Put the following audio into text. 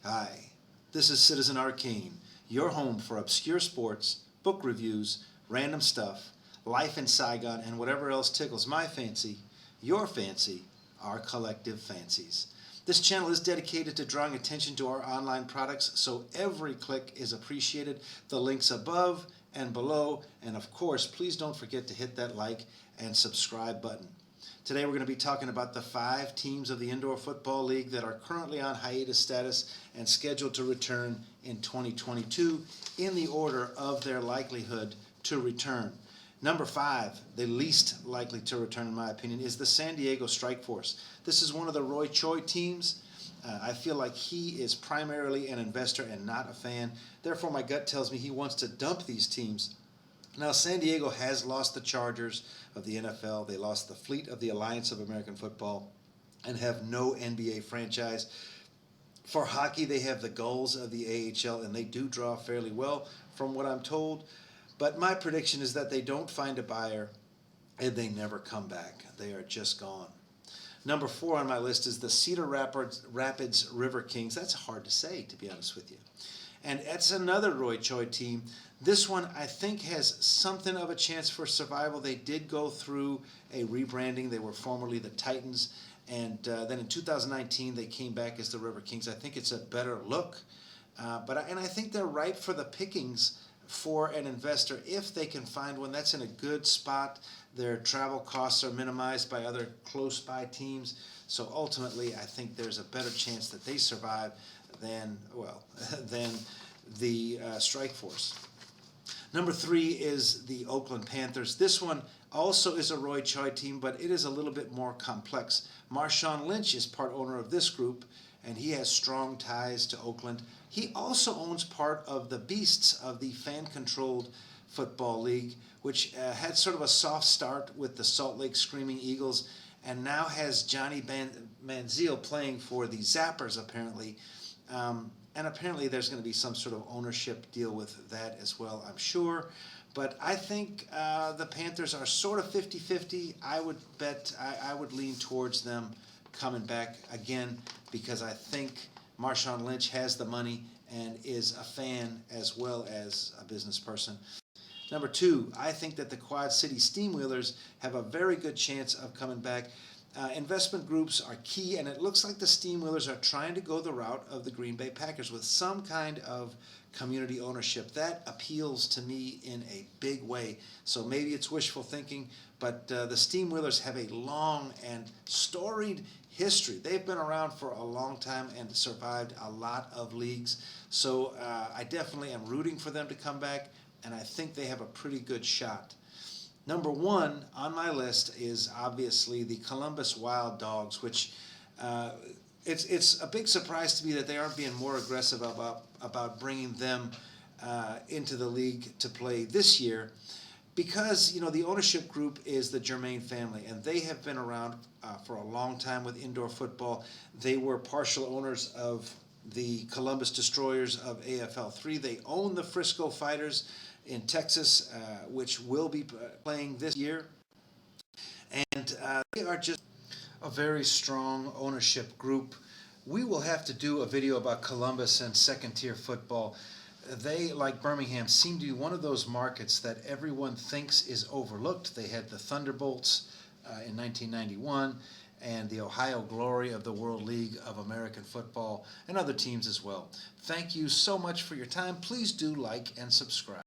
Hi, this is Citizen Arcane, your home for obscure sports, book reviews, random stuff, life in Saigon, and whatever else tickles my fancy, your fancy, our collective fancies. This channel is dedicated to drawing attention to our online products, so every click is appreciated. The links above and below, and of course, please don't forget to hit that like and subscribe button. Today we're going to be talking about the 5 teams of the Indoor Football League that are currently on hiatus status and scheduled to return in 2022 in the order of their likelihood to return. Number 5, the least likely to return in my opinion, is the San Diego Strike Force. This is one of the Roy Choi teams. I feel like he is primarily an investor and not a fan. Therefore, my gut tells me he wants to dump these teams. Now, San Diego has lost the Chargers of the NFL. They lost the fleet of the Alliance of American Football and have no NBA franchise. For hockey, they have the Gulls of the AHL, and they do draw fairly well from what I'm told. But my prediction is that they don't find a buyer and they never come back. They are just gone. Number 4 on my list is the Cedar Rapids River Kings. That's hard to say, to be honest with you. And it's another Roy Choi team. This one, I think, has something of a chance for survival. They did go through a rebranding. They were formerly the Titans. And then in 2019, they came back as the River Kings. I think it's a better look. And I think they're ripe for the pickings for an investor if they can find one that's in a good spot. Their travel costs are minimized by other close-by teams. So ultimately, I think there's a better chance that they survive than the Strike Force. Number 3 is the Oakland Panthers. This one also is a Roy Choi team, but it is a little bit more complex. Marshawn Lynch is part owner of this group, and he has strong ties to Oakland. He also owns part of the Beasts of the fan-controlled football league, which had sort of a soft start with the Salt Lake Screaming Eagles, and now has Johnny Manziel playing for the Zappers, apparently. And apparently there's going to be some sort of ownership deal with that as well, I'm sure. But I think the Panthers are sort of 50-50. I would lean towards them coming back again because I think Marshawn Lynch has the money and is a fan as well as a business person. Number 2, I think that the Quad City Steamwheelers have a very good chance of coming back. Investment groups are key, and it looks like the Steamwheelers are trying to go the route of the Green Bay Packers with some kind of community ownership. That appeals to me in a big way. So maybe it's wishful thinking, but the Steamwheelers have a long and storied history. They've been around for a long time and survived a lot of leagues. So I definitely am rooting for them to come back, and I think they have a pretty good shot. Number 1 on my list is obviously the Columbus Wild Dogs, which it's a big surprise to me that they aren't being more aggressive about bringing them into the league to play this year, because the ownership group is the Germain family, and they have been around for a long time with indoor football. They were partial owners of the Columbus Destroyers of AFL3. They own the Frisco Fighters in Texas, which will be playing this year. And they are just a very strong ownership group. We will have to do a video about Columbus and second-tier football. They, like Birmingham, seem to be one of those markets that everyone thinks is overlooked. They had the Thunderbolts in 1991 and the Ohio Glory of the World League of American Football and other teams as well. Thank you so much for your time. Please do like and subscribe.